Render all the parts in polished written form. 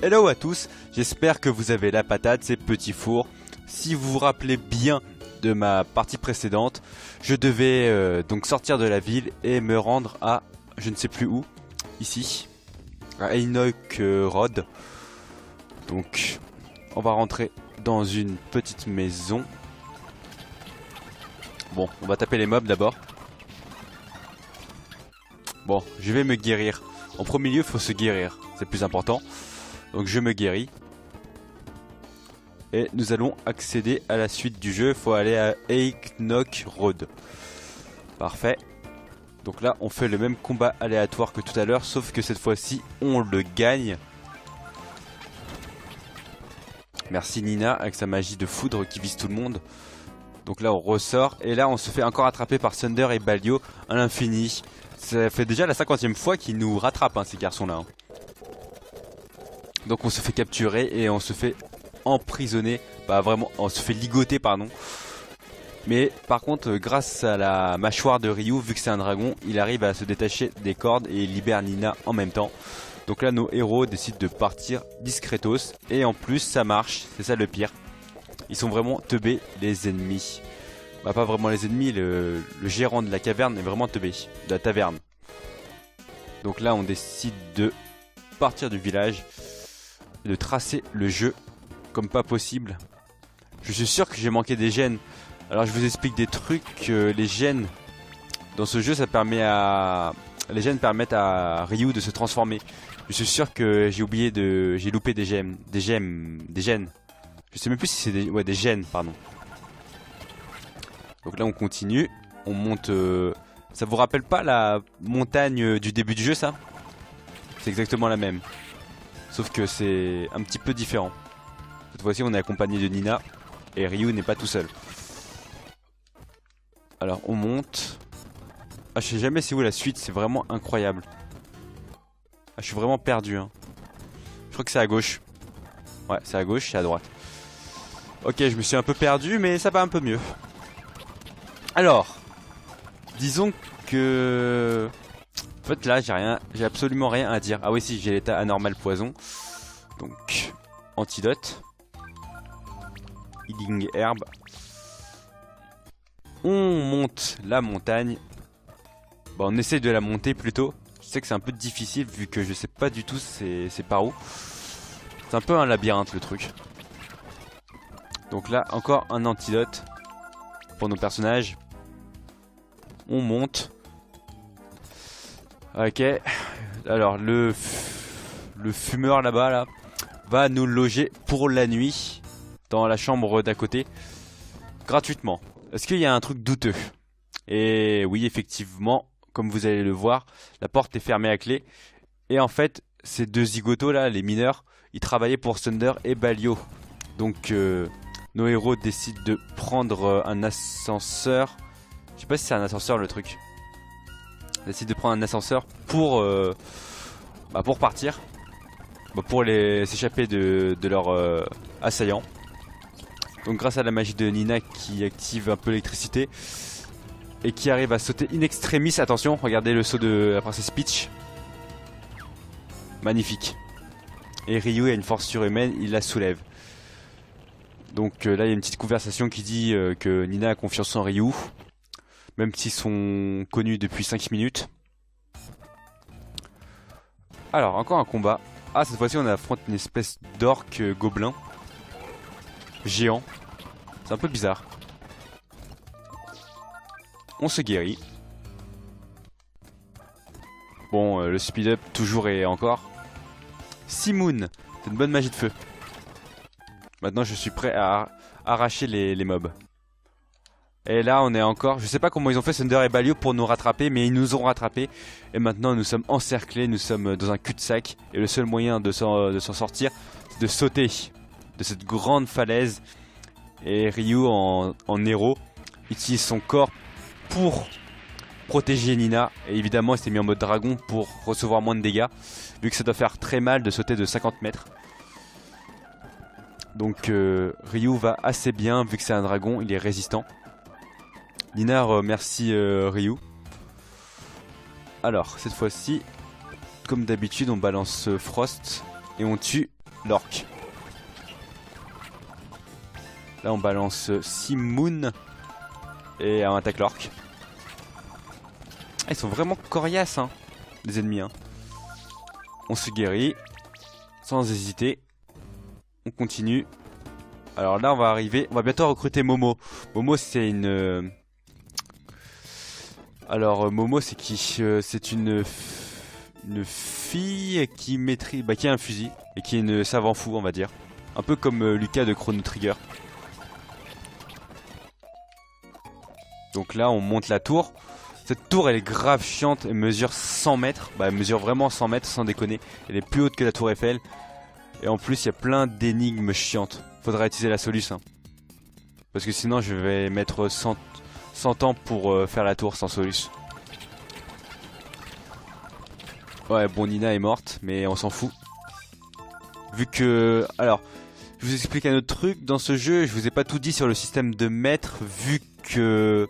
Hello à tous, j'espère que vous avez la patate, c'est Petit Four. Si vous vous rappelez bien de ma partie précédente, je devais donc sortir de la ville et me rendre à je ne sais plus où, ici, à Enoch Road. Donc on va rentrer dans une petite maison. Bon, on va taper les mobs d'abord. Bon, je vais me guérir. En premier lieu, il faut se guérir, c'est plus important. Donc je me guéris. Et nous allons accéder à la suite du jeu. Il faut aller à Enoch Road. Parfait. Donc là, on fait le même combat aléatoire que tout à l'heure, sauf que cette fois-ci, on le gagne. Merci Nina, avec sa magie de foudre qui vise tout le monde. Donc là, on ressort. Et là, on se fait encore attraper par Thunder et Balio à l'infini. Ça fait déjà la 50e fois qu'ils nous rattrapent, hein, ces garçons-là. Hein. Donc on se fait capturer et on se fait emprisonner. Bah vraiment, on se fait ligoter, pardon. Mais par contre, grâce à la mâchoire de Ryu, vu que c'est un dragon, il arrive à se détacher des cordes et il libère Nina en même temps. Donc là, nos héros décident de partir discretos. Et en plus, ça marche, c'est ça le pire. Ils sont vraiment teubés, les ennemis. Bah pas vraiment les ennemis, le gérant de la caverne est vraiment teubé, de la taverne. Donc là, on décide de partir du village. De tracer le jeu comme pas possible. Je suis sûr que j'ai manqué des gènes. Alors je vous explique des trucs. Les gènes dans ce jeu, ça permet à... Les gènes permettent à Ryu de se transformer. Je suis sûr que j'ai oublié de... J'ai loupé des gènes. Des gènes. Je sais même plus si c'est des... Ouais, des gènes, pardon. Donc là on continue. On monte... Ça vous rappelle pas la montagne du début du jeu, ça? C'est exactement la même. Sauf que c'est un petit peu différent. Cette fois-ci on est accompagné de Nina. Et Ryu n'est pas tout seul. Alors on monte. Ah, je sais jamais c'est où la suite, c'est vraiment incroyable. Ah, je suis vraiment perdu, hein. Je crois que c'est à gauche. Ouais, c'est à gauche, c'est à droite. Ok, je me suis un peu perdu, mais ça va un peu mieux. Alors, disons que... En fait là j'ai absolument rien à dire. Ah oui si, j'ai l'état anormal poison. Donc, antidote. Healing herbe. On monte la montagne. Bon, on essaie de la monter plutôt. Je sais que c'est un peu difficile vu que je sais pas du tout c'est par où. C'est un peu un labyrinthe le truc. Donc là, encore un antidote pour nos personnages. On monte. Ok. Alors le fumeur là-bas là, va nous loger pour la nuit dans la chambre d'à côté. Gratuitement. Est-ce qu'il y a un truc douteux? Et oui, effectivement, comme vous allez le voir, la porte est fermée à clé. Et en fait, ces deux zigotos là, les mineurs, ils travaillaient pour Thunder et Balio. Donc nos héros décident de prendre un ascenseur. Je sais pas si c'est un ascenseur le truc. Ils décident de prendre un ascenseur pour partir. Pour s'échapper de leur assaillant. Donc grâce à la magie de Nina qui active un peu l'électricité et qui arrive à sauter in extremis. Attention, regardez le saut de la princesse Peach. Magnifique. Et Ryu a une force surhumaine, il la soulève. Donc là il y a une petite conversation qui dit que Nina a confiance en Ryu. Même s'ils sont connus depuis 5 minutes. Alors encore un combat. Ah, cette fois-ci on affronte une espèce d'orc gobelin géant. C'est un peu bizarre. On se guérit. Bon, le speed up toujours et encore. Simoon, c'est une bonne magie de feu. Maintenant je suis prêt à arracher les mobs. Et là on est encore, je sais pas comment ils ont fait Thunder et Balio pour nous rattraper, mais ils nous ont rattrapés. Et maintenant nous sommes encerclés, nous sommes dans un cul-de-sac. Et le seul moyen de s'en sortir, c'est de sauter de cette grande falaise. Et Ryu en héros utilise son corps pour protéger Nina. Et évidemment il s'est mis en mode dragon pour recevoir moins de dégâts, vu que ça doit faire très mal de sauter de 50 mètres. Donc Ryu va assez bien, vu que c'est un dragon, il est résistant. Nina remercie Ryu. Alors cette fois-ci, comme d'habitude, on balance Frost et on tue l'orque. Là on balance Simoon et on attaque l'orque. Ah, ils sont vraiment coriaces hein, les ennemis hein. On se guérit sans hésiter. On continue. Alors là on va arriver, on va bientôt recruter Momo. Momo c'est une... Alors Momo c'est qui c'est une fille qui maîtrise, qui a un fusil et qui est une savant fou on va dire. Un peu comme Lucas de Chrono Trigger. Donc là on monte la tour. Cette tour elle est grave chiante, elle mesure 100 mètres. Bah elle mesure vraiment 100 mètres sans déconner. Elle est plus haute que la tour Eiffel. Et en plus il y a plein d'énigmes chiantes. Faudra utiliser la Solus hein. Parce que sinon je vais mettre 100 ans pour faire la tour sans Solus. Ouais bon Nina est morte mais on s'en fout. Vu que... Alors je vous explique un autre truc. Dans ce jeu je vous ai pas tout dit sur le système de maître. Vu que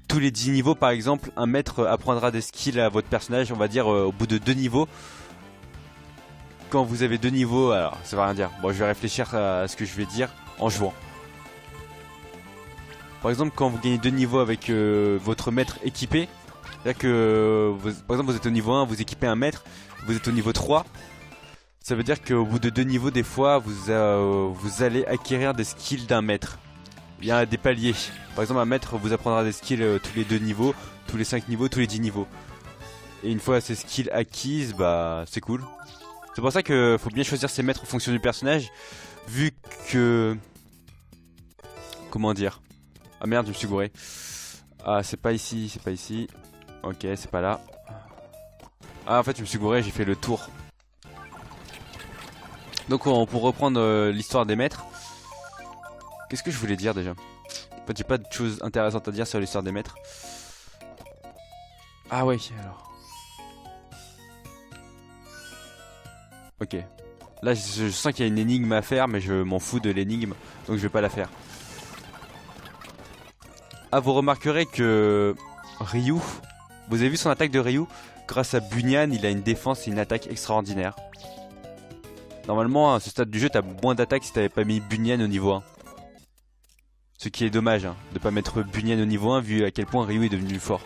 tous les 10 niveaux par exemple un maître apprendra des skills à votre personnage. On va dire au bout de 2 niveaux. Quand vous avez 2 niveaux, alors ça va rien dire. Bon, je vais réfléchir à ce que je vais dire en jouant. Par exemple, quand vous gagnez 2 niveaux avec votre maître équipé, là que par exemple vous êtes au niveau 1, vous équipez un maître, vous êtes au niveau 3, ça veut dire qu'au bout de 2 niveaux, des fois, vous allez acquérir des skills d'un maître. Il y a des paliers. Par exemple, un maître vous apprendra des skills tous les 2 niveaux, tous les 5 niveaux, tous les 10 niveaux. Et une fois ces skills acquises, bah c'est cool. C'est pour ça qu'il faut bien choisir ses maîtres en fonction du personnage. Vu que... Comment dire? Ah merde, je me suis gouré. Ah, c'est pas ici, c'est pas ici. Ok, c'est pas là. Ah, en fait, je me suis gouré, j'ai fait le tour. Donc, pour reprendre l'histoire des maîtres. Qu'est-ce que je voulais dire déjà? En fait, j'ai pas de choses intéressantes à dire sur l'histoire des maîtres. Ah ouais, alors... Ok. Là je sens qu'il y a une énigme à faire mais je m'en fous de l'énigme donc je vais pas la faire. Ah vous remarquerez que Ryu, vous avez vu son attaque de Ryu? Grâce à Bunyan il a une défense et une attaque extraordinaire. Normalement à ce stade du jeu t'as moins d'attaque si t'avais pas mis Bunyan au niveau 1. Ce qui est dommage hein, de pas mettre Bunyan au niveau 1 vu à quel point Ryu est devenu fort.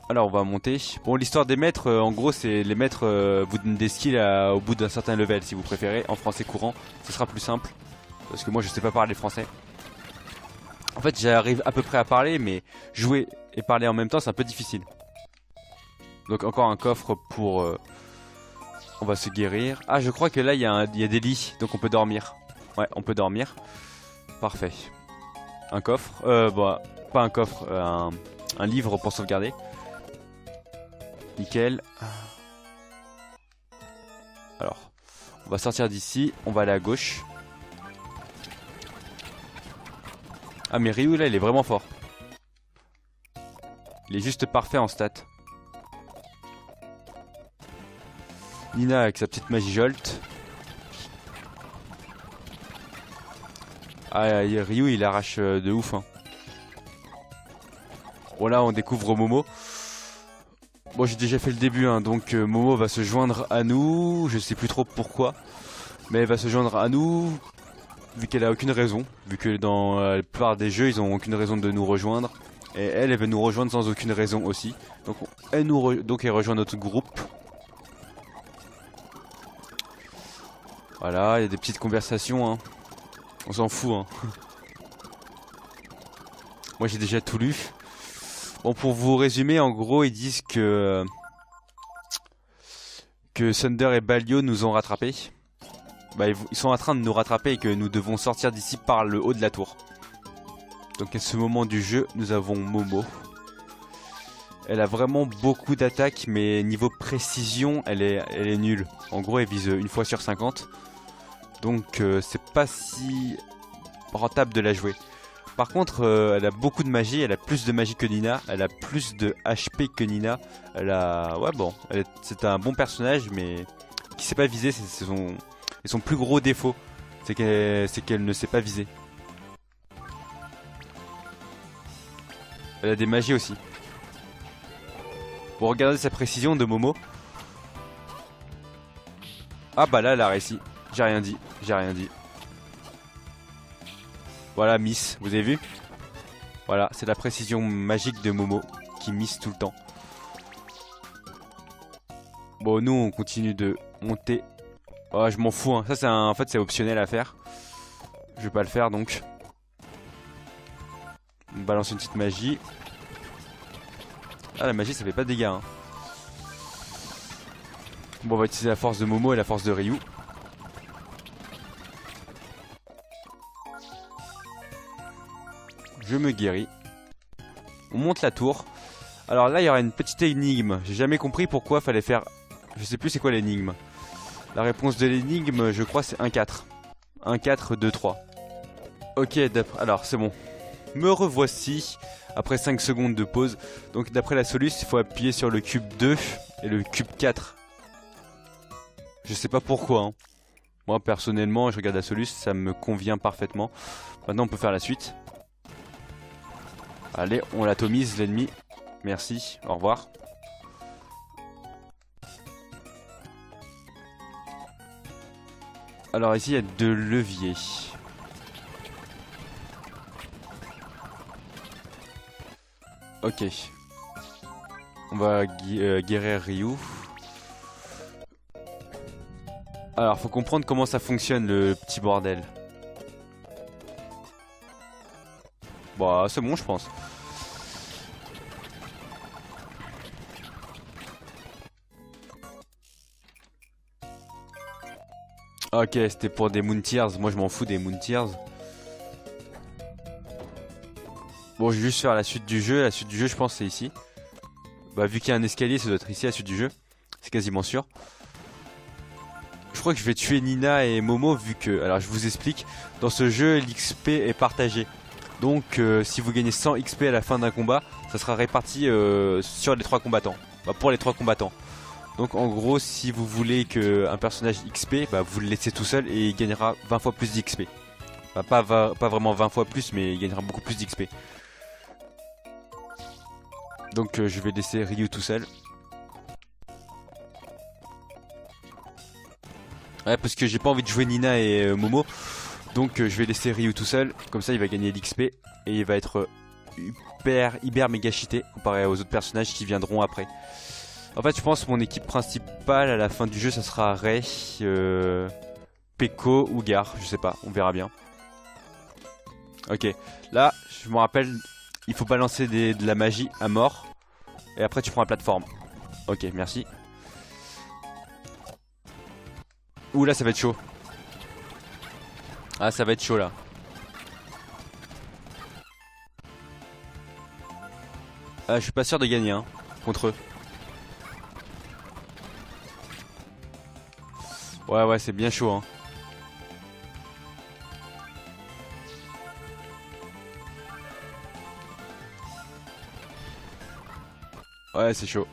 Alors on va monter. Bon l'histoire des maîtres en gros c'est les maîtres vous donnent des skills au bout d'un certain level si vous préférez. En français courant ce sera plus simple. Parce que moi je sais pas parler français. En fait j'arrive à peu près à parler mais jouer et parler en même temps c'est un peu difficile. Donc encore un coffre pour... on va se guérir. Ah je crois que là il y a des lits donc on peut dormir. Ouais on peut dormir. Parfait. Un coffre. Bon pas un coffre, un livre pour sauvegarder. Nickel. Alors, on va sortir d'ici, on va aller à gauche. Ah mais Ryu là il est vraiment fort. Il est juste parfait en stats. Nina avec sa petite magie Jolt. Ah Ryu il arrache de ouf hein. Bon là on découvre Momo. Bon j'ai déjà fait le début hein, donc Momo va se joindre à nous, je sais plus trop pourquoi. Mais elle va se joindre à nous, vu qu'elle a aucune raison. Vu que dans la plupart des jeux ils ont aucune raison de nous rejoindre. Et elle veut nous rejoindre sans aucune raison aussi. Donc elle rejoint notre groupe. Voilà, il y a des petites conversations hein. On s'en fout hein. Moi j'ai déjà tout lu. Bon pour vous résumer en gros ils disent que Thunder et Balio nous ont rattrapés. Bah ils sont en train de nous rattraper et que nous devons sortir d'ici par le haut de la tour. Donc à ce moment du jeu nous avons Momo. Elle a vraiment beaucoup d'attaques mais niveau précision elle est nulle. En gros elle vise une fois sur 50. Donc c'est pas si rentable de la jouer. Par contre elle a beaucoup de magie, elle a plus de magie que Nina, elle a plus de HP que Nina. Elle a... ouais bon, c'est un bon personnage mais qui sait pas viser, c'est son plus gros défaut. C'est qu'elle ne sait pas viser. Elle a des magies aussi. Pour regarder sa précision de Momo. Ah bah là, elle a réussi. J'ai rien dit, j'ai rien dit. Voilà, miss, vous avez vu? Voilà, c'est la précision magique de Momo qui miss tout le temps. Bon, nous, on continue de monter. Oh, je m'en fous, hein. Ça, en fait, c'est optionnel à faire. Je vais pas le faire, donc. On balance une petite magie. Ah, la magie, ça fait pas de dégâts, hein. Bon, on va utiliser la force de Momo et la force de Ryu. Je me guéris. On monte la tour. Alors là, il y aura une petite énigme. J'ai jamais compris pourquoi fallait faire... Je sais plus c'est quoi l'énigme. La réponse de l'énigme, je crois, c'est 1-4. 1-4, 2-3. Ok, alors c'est bon. Me revoici après 5 secondes de pause. Donc d'après la soluce, il faut appuyer sur le cube 2 et le cube 4. Je sais pas pourquoi, hein. Moi personnellement, je regarde la soluce, ça me convient parfaitement. Maintenant on peut faire la suite. Allez, on l'atomise l'ennemi. Merci, au revoir. Alors ici il y a 2 leviers. Ok. On va guérir Ryu. Alors faut comprendre comment ça fonctionne le petit bordel. Bon c'est bon je pense. Ok, c'était pour des Moon Tears. Moi je m'en fous des Moon Tears. Bon, je vais juste faire la suite du jeu. La suite du jeu, je pense, c'est ici. Bah, vu qu'il y a un escalier, ça doit être ici la suite du jeu. C'est quasiment sûr. Je crois que je vais tuer Nina et Momo vu que... Alors, je vous explique. Dans ce jeu, l'XP est partagé. Donc, si vous gagnez 100 XP à la fin d'un combat, ça sera réparti sur les 3 combattants. Bah, pour les 3 combattants. Donc en gros si vous voulez qu'un personnage XP, bah, vous le laissez tout seul et il gagnera 20 fois plus d'XP. Bah, pas vraiment 20 fois plus mais il gagnera beaucoup plus d'XP. Donc je vais laisser Ryu tout seul. Ouais parce que j'ai pas envie de jouer Nina et Momo. Donc je vais laisser Ryu tout seul. Comme ça il va gagner l'XP et il va être hyper méga cheaté comparé aux autres personnages qui viendront après. En fait je pense que mon équipe principale à la fin du jeu ça sera Rei, Peko ou Gar, je sais pas, on verra bien. Ok, là je me rappelle, il faut balancer de la magie à mort. Et après tu prends la plateforme. Ok, merci. Ouh là ça va être chaud. Ah ça va être chaud là. Ah, je suis pas sûr de gagner hein, contre eux. Ouais c'est bien chaud hein. Ouais c'est chaud.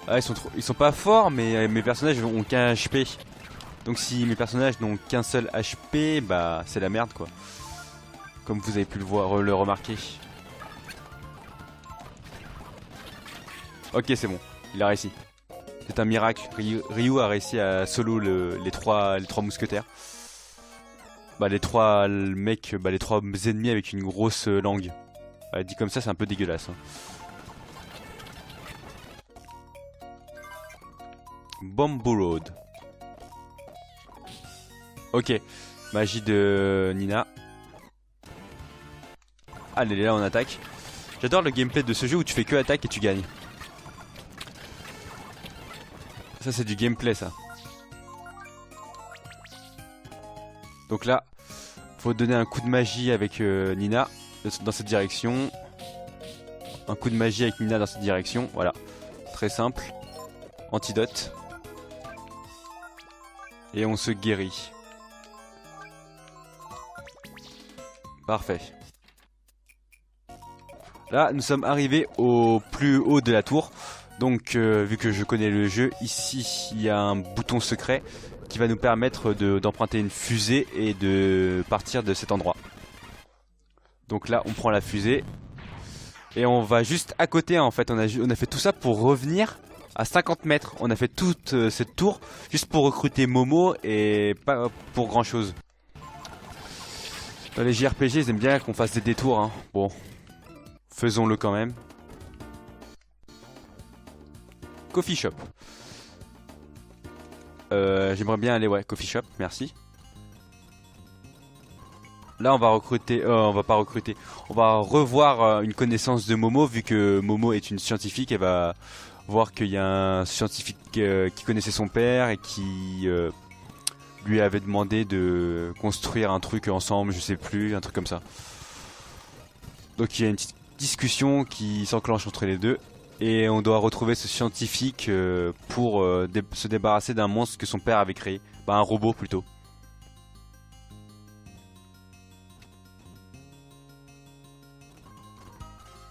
Ah ils sont pas forts mais mes personnages ont qu'un HP. Donc si mes personnages n'ont qu'un seul HP, bah c'est la merde quoi. Comme vous avez pu le voir, le remarquer. Ok c'est bon, il a réussi. C'est un miracle, Ryu a réussi à solo les trois mousquetaires. Bah les trois mecs, bah les trois ennemis avec une grosse langue. Bah, dit comme ça c'est un peu dégueulasse hein. Bamboo Road. Ok, magie de Nina. Allez là on attaque. J'adore le gameplay de ce jeu où tu fais que attaque et tu gagnes. Ça c'est du gameplay ça. Donc là, faut donner un coup de magie avec Nina dans cette direction. Un coup de magie avec Nina dans cette direction. Voilà, très simple. Antidote. Et on se guérit. Parfait. Là, nous sommes arrivés au plus haut de la tour. Donc, vu que je connais le jeu, ici, il y a un bouton secret qui va nous permettre d'emprunter une fusée et de partir de cet endroit. Donc là, on prend la fusée. Et on va juste à côté, en fait. On a fait tout ça pour revenir À 50 mètres, on a fait toute cette tour juste pour recruter Momo et pas pour grand chose. Dans les JRPG, ils aiment bien qu'on fasse des détours. Hein. Bon, faisons-le quand même. Coffee shop. J'aimerais bien aller, ouais, coffee shop, merci. Là, on va recruter, on va pas recruter. On va revoir une connaissance de Momo, vu que Momo est une scientifique. Elle va voir qu'il y a un scientifique qui connaissait son père et qui lui avait demandé de construire un truc ensemble, je sais plus, un truc comme ça. Donc il y a une petite discussion qui s'enclenche entre les deux. Et on doit retrouver ce scientifique pour se débarrasser d'un monstre que son père avait créé. Bah un robot plutôt.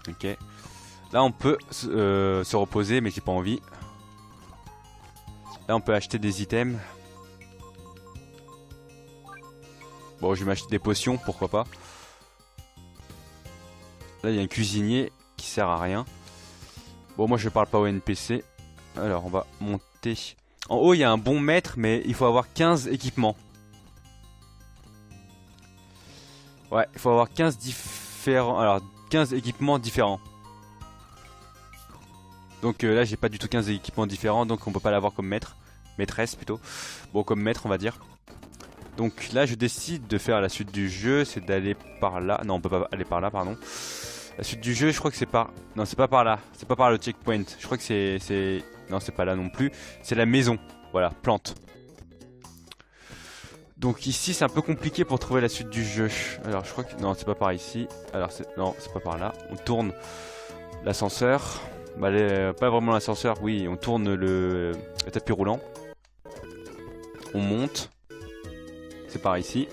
Ok. Là on peut se reposer mais j'ai pas envie. Là on peut acheter des items. Bon je vais m'acheter des potions, pourquoi pas. Là il y a un cuisinier qui sert à rien. Bon moi je parle pas au NPC. Alors on va monter. En haut il y a un bon maître mais il faut avoir 15 équipements. Ouais il faut avoir 15 différents. Alors 15 équipements différents. Donc là j'ai pas du tout 15 équipements différents. Donc on peut pas l'avoir comme maître. Maîtresse plutôt. Bon comme maître on va dire. Donc là je décide de faire la suite du jeu. C'est d'aller par là. Non on peut pas aller par là pardon. La suite du jeu je crois que c'est par... Non c'est pas par là. C'est pas par le checkpoint. Je crois que c'est... Non c'est pas là non plus. C'est la maison. Voilà, plante. Donc ici c'est un peu compliqué pour trouver la suite du jeu. Alors je crois que... Non c'est pas par ici. Alors non c'est pas par là. On tourne l'ascenseur. Bah pas vraiment l'ascenseur. Oui on tourne le tapis roulant. On monte. C'est par ici.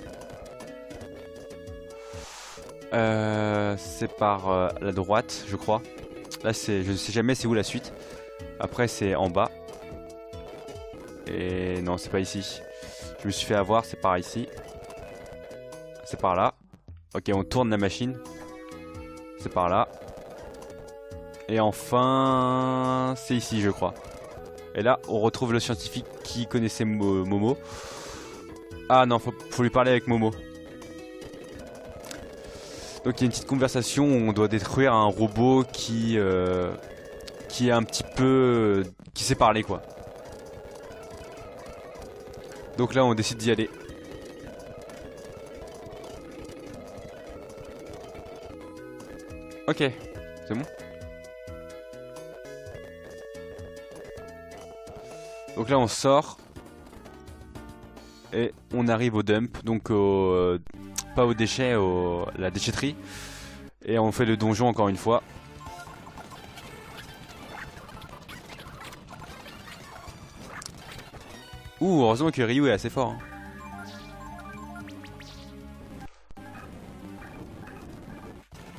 C'est par la droite je crois. Là c'est... Je sais jamais c'est où la suite. Après c'est en bas. Et non c'est pas ici. Je me suis fait avoir, c'est par ici. C'est par là. Ok on tourne la machine. C'est par là. Et enfin c'est ici je crois. Et là on retrouve le scientifique qui connaissait Momo. Ah non faut lui parler avec Momo. Donc il y a une petite conversation où on doit détruire un robot qui est un petit peu... qui sait parler quoi. Donc là on décide d'y aller. Ok, c'est bon. Donc là on sort. Et on arrive au dump, donc pas aux déchets, la déchetterie. Et on fait le donjon encore une fois. Ouh, heureusement que Ryu est assez fort. Hein.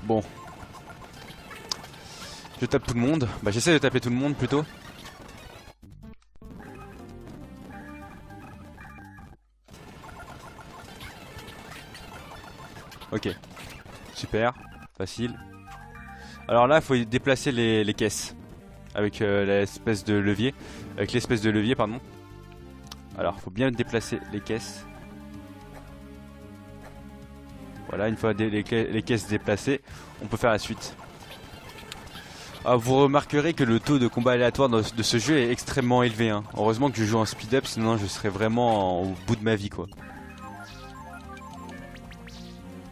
Bon. Je tape tout le monde. Bah j'essaie de taper tout le monde plutôt. Ok. Super. Facile. Alors là, il faut déplacer les caisses. Avec l'espèce de levier. Avec l'espèce de levier, pardon. Alors, faut bien déplacer les caisses. Voilà, une fois les caisses déplacées, on peut faire la suite. Ah, vous remarquerez que le taux de combat aléatoire de ce jeu est extrêmement élevé. Hein. Heureusement que je joue en speed up, sinon je serais vraiment au bout de ma vie, quoi.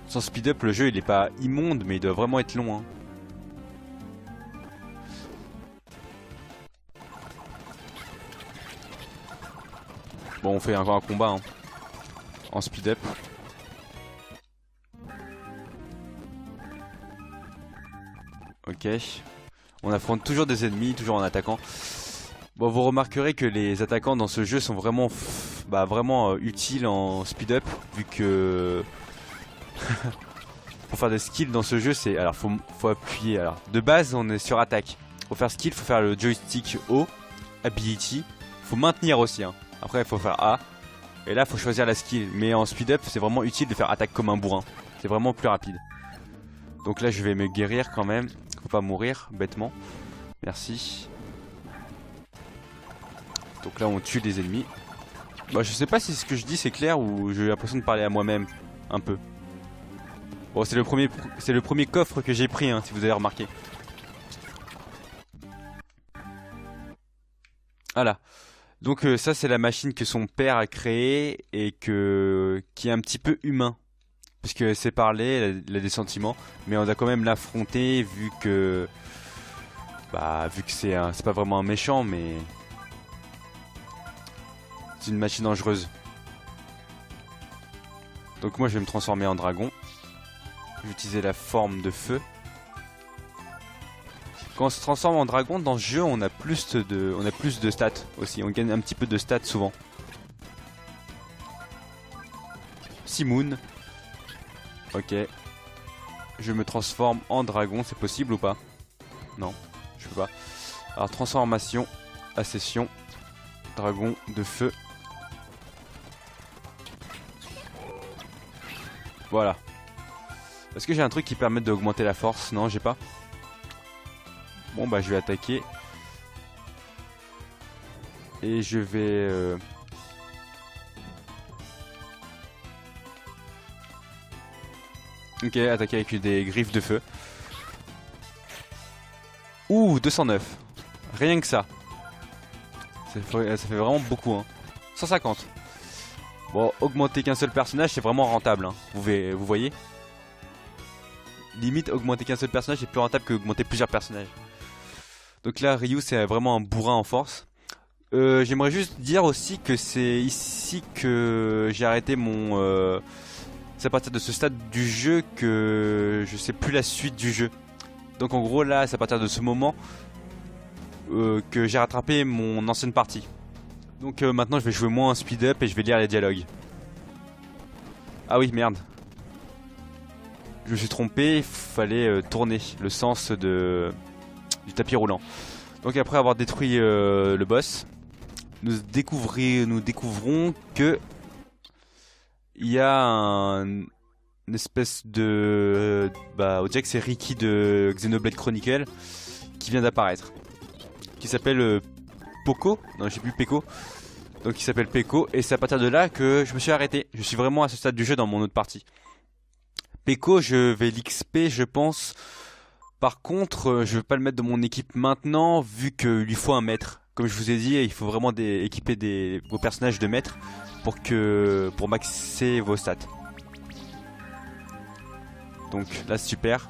Sans speed up, le jeu il est pas immonde, mais il doit vraiment être long. Hein. Bon, on fait encore un combat hein. En speed up. Ok. On affronte toujours des ennemis, toujours en attaquant. Bon, vous remarquerez que les attaquants dans ce jeu sont vraiment, vraiment utiles en speed up, vu que pour faire des skills dans ce jeu, c'est alors faut appuyer. Alors de base, on est sur attaque. Pour faire skill, faut faire le joystick haut, ability. Faut maintenir aussi. Hein. Après, il faut faire A. Et là, faut choisir la skill. Mais en speed up, c'est vraiment utile de faire attaque comme un bourrin. C'est vraiment plus rapide. Donc là, je vais me guérir quand même. Faut pas mourir bêtement. Merci. Donc là on tue les ennemis. Bah je sais pas si ce que je dis c'est clair ou j'ai l'impression de parler à moi-même un peu. Bon c'est le premier coffre que j'ai pris hein, si vous avez remarqué. Voilà. Donc ça c'est la machine que son père a créée et qui est un petit peu humain. Parce que c'est parler, elle a des sentiments, mais on doit quand même l'affronter vu que c'est pas vraiment un méchant, mais c'est une machine dangereuse. Donc moi je vais me transformer en dragon. Je vais utiliser la forme de feu. Quand on se transforme en dragon dans ce jeu, on a plus de stats aussi. On gagne un petit peu de stats souvent. Simoun. Ok. Je me transforme en dragon, c'est possible ou pas? Non, je peux pas. Alors transformation, accession, dragon de feu. Voilà. Est-ce que j'ai un truc qui permet d'augmenter la force? Non, j'ai pas. Bon bah je vais attaquer. Et je vais... Ok, attaquer avec des griffes de feu. Ouh, 209. Rien que ça. Ça fait vraiment beaucoup hein. 150. Bon, augmenter qu'un seul personnage c'est vraiment rentable hein. Vous voyez. Limite, augmenter qu'un seul personnage est plus rentable que augmenter plusieurs personnages. Donc là, Ryu, c'est vraiment un bourrin en force. J'aimerais juste dire aussi que c'est ici que j'ai arrêté mon... C'est à partir de ce stade du jeu que je sais plus la suite du jeu. Donc en gros, là, c'est à partir de ce moment que j'ai rattrapé mon ancienne partie. Donc maintenant, je vais jouer moins en speed up et je vais lire les dialogues. Ah oui, merde. Je me suis trompé, il fallait tourner le sens du tapis roulant. Donc après avoir détruit le boss, nous découvrons que il y a une espèce de... on dirait que c'est Ricky de Xenoblade Chronicle qui vient d'apparaître. Qui s'appelle Poco. Non, j'ai plus Peko. Donc il s'appelle Peko et c'est à partir de là que je me suis arrêté. Je suis vraiment à ce stade du jeu dans mon autre partie. Peko, je vais l'XP, je pense. Par contre, je vais pas le mettre dans mon équipe maintenant, vu qu'il lui faut un maître. Comme je vous ai dit, il faut vraiment équiper vos personnages de maître pour maxer vos stats. Donc là, super.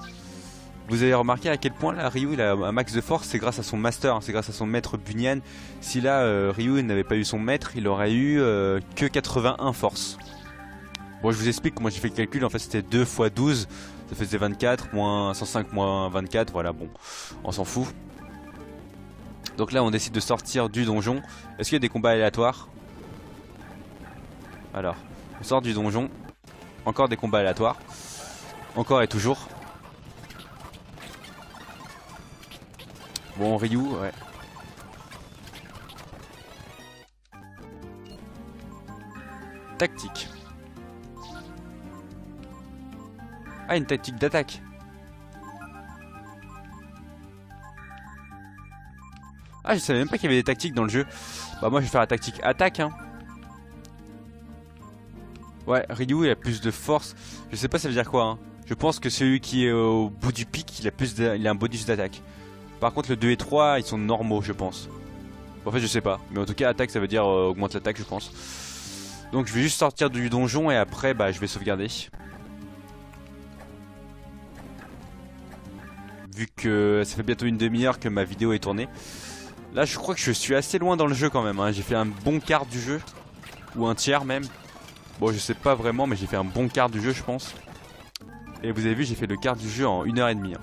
Vous avez remarqué à quel point là, Ryu il a un max de force, c'est grâce à son master, c'est grâce à son maître Bunyan. Si là, Ryu n'avait pas eu son maître, il aurait eu que 81 force. Bon, je vous explique comment j'ai fait le calcul. En fait, c'était 2 x 12, ça faisait 24, moins 105 moins 24. Voilà, bon, on s'en fout. Donc là, on décide de sortir du donjon. Est-ce qu'il y a des combats aléatoires? Alors, on sort du donjon. Encore des combats aléatoires. Encore et toujours. Bon, Ryu, ouais. Tactique. Ah, une tactique d'attaque. Ah, je savais même pas qu'il y avait des tactiques dans le jeu. Bah moi je vais faire la tactique attaque hein. Ouais, Ryu il a plus de force. Je sais pas ça veut dire quoi hein. Je pense que celui qui est au bout du pic il a un bonus d'attaque. Par contre le 2 et 3 ils sont normaux je pense. Bon, en fait je sais pas. Mais en tout cas attaque ça veut dire augmente l'attaque je pense. Donc je vais juste sortir du donjon et après je vais sauvegarder. Vu que ça fait bientôt une demi-heure que ma vidéo est tournée. Là je crois que je suis assez loin dans le jeu quand même hein. J'ai fait un bon quart du jeu. Ou un tiers même. Bon je sais pas vraiment mais j'ai fait un bon quart du jeu je pense. Et vous avez vu j'ai fait le quart du jeu en 1h30 hein.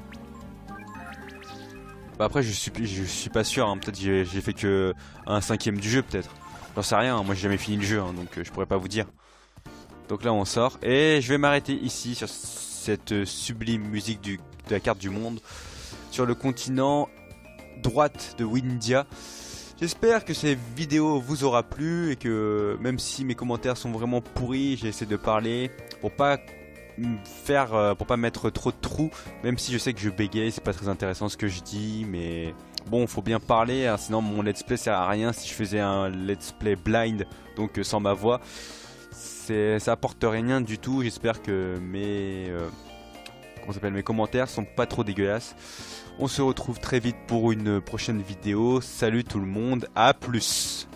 Bah après je suis pas sûr hein. Peut-être j'ai fait que un cinquième du jeu peut-être. J'en sais rien hein. Moi j'ai jamais fini le jeu hein. Donc je pourrais pas vous dire. Donc là on sort. Et je vais m'arrêter ici sur cette sublime musique de la carte du monde. Sur le continent droite de Windia. J'espère que cette vidéo vous aura plu et que même si mes commentaires sont vraiment pourris, j'ai essayé de parler pour pas mettre trop de trous, même si je sais que je bégaye, c'est pas très intéressant ce que je dis, mais Bon, faut bien parler, hein, sinon mon let's play sert à rien si je faisais un let's play blind, donc sans ma voix. Ça apporte rien du tout. J'espère que mes commentaires sont pas trop dégueulasses. On se retrouve très vite pour une prochaine vidéo. Salut tout le monde, à plus.